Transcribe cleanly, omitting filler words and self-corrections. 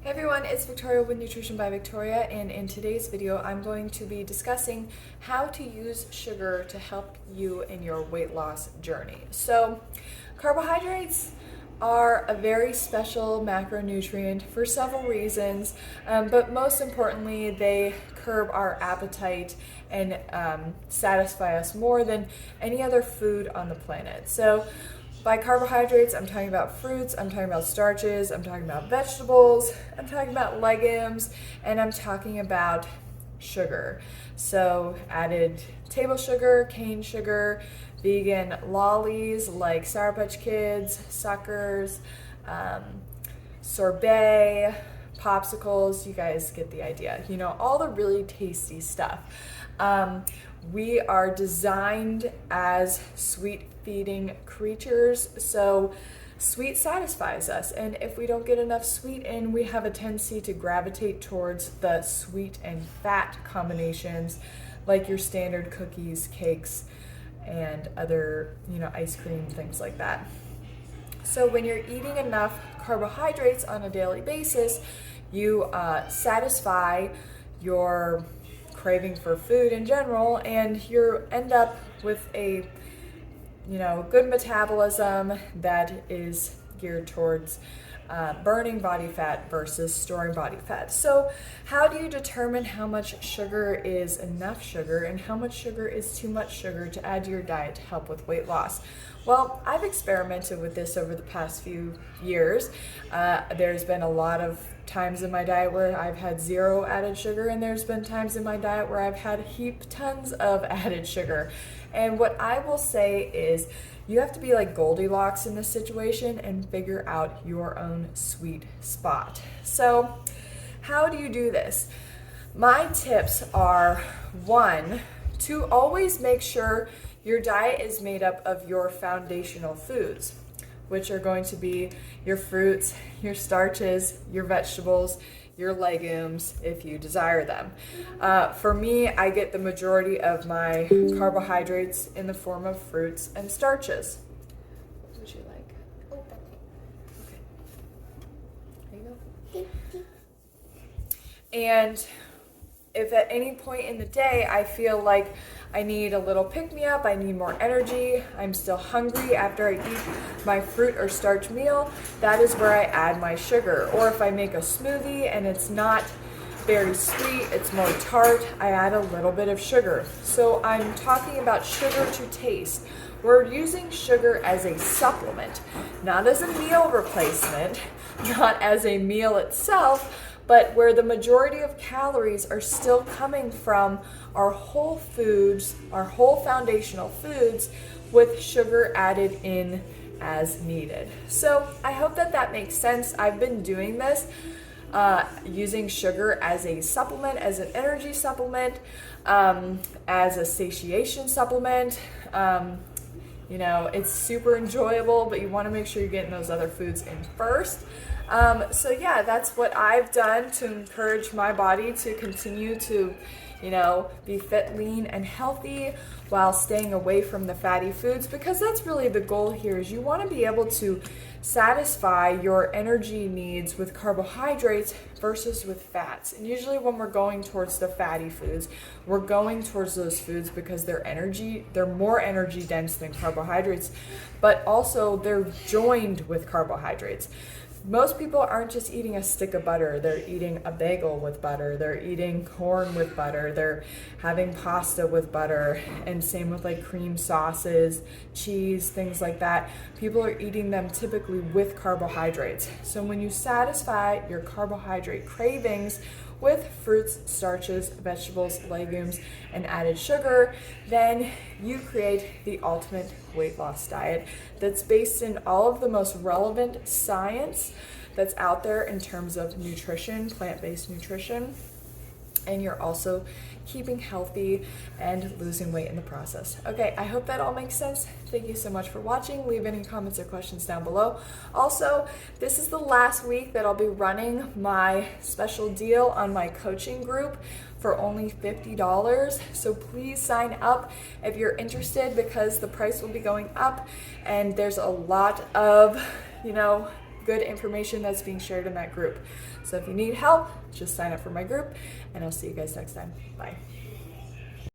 Hey everyone, it's Victoria with Nutrition by Victoria, and in today's video I'm going to be discussing how to use sugar to help you in your weight loss journey. So, carbohydrates are a very special macronutrient for several reasons, but most importantly, they curb our appetite and satisfy us more than any other food on the planet. So, by carbohydrates, I'm talking about fruits, I'm talking about starches, I'm talking about vegetables, I'm talking about legumes, and I'm talking about sugar. So added table sugar, cane sugar, vegan lollies like Sour Patch Kids, suckers, sorbet, popsicles, you guys get the idea. You know, all the really tasty stuff. We are designed as sweet feeding creatures, so sweet satisfies us, and if we don't get enough sweet in, we have a tendency to gravitate towards the sweet and fat combinations like your standard cookies, cakes, and other, ice cream, things like that. So when you're eating enough carbohydrates on a daily basis, you satisfy your craving for food in general, and you end up with a good metabolism that is geared towards burning body fat versus storing body fat. So how do you determine how much sugar is enough sugar and how much sugar is too much sugar to add to your diet to help with weight loss? Well, I've experimented with this over the past few years. There's been a lot of times in my diet where I've had zero added sugar, and there's been times in my diet where I've had tons of added sugar. And what I will say is you have to be like Goldilocks in this situation and figure out your own sweet spot. So how do you do this? My tips are, one, to always make sure your diet is made up of your foundational foods, which are going to be your fruits, your starches, your vegetables, your legumes, if you desire them. For me, I get the majority of my carbohydrates in the form of fruits and starches. What would you like? Oh, that's Okay. There you go. it. Thank you. And if at any point in the day I feel like I need a little pick-me-up, I need more energy, I'm still hungry after I eat my fruit or starch meal, that is where I add my sugar. Or if I make a smoothie and it's not very sweet, it's more tart, I add a little bit of sugar. So I'm talking about sugar to taste. We're using sugar as a supplement, not as a meal replacement, not as a meal itself, but where the majority of calories are still coming from our whole foods, our whole foundational foods, with sugar added in as needed. So I hope that makes sense. I've been doing this, using sugar as a supplement, as an energy supplement, as a satiation supplement. It's super enjoyable, but you want to make sure you're getting those other foods in first. So yeah, that's what I've done to encourage my body to continue to, be fit, lean, and healthy while staying away from the fatty foods, because that's really the goal here. Is you want to be able to satisfy your energy needs with carbohydrates versus with fats. And usually when we're going towards the fatty foods, we're going towards those foods because they're more energy dense than carbohydrates, but also they're joined with carbohydrates. Most people aren't just eating a stick of butter, they're eating a bagel with butter, they're eating corn with butter, they're having pasta with butter, and same with like cream sauces, cheese, things like that. People are eating them typically with carbohydrates. So when you satisfy your carbohydrate cravings with fruits, starches, vegetables, legumes, and added sugar, then you create the ultimate weight loss diet that's based in all of the most relevant science that's out there in terms of nutrition, plant-based nutrition, and you're also keeping healthy and losing weight in the process. Okay, I hope that all makes sense. Thank you so much for watching. Leave any comments or questions down below. Also, this is the last week that I'll be running my special deal on my coaching group for only $50. So please sign up if you're interested, because the price will be going up and there's a lot of, good information that's being shared in that group. So if you need help, just sign up for my group, and I'll see you guys next time. Bye.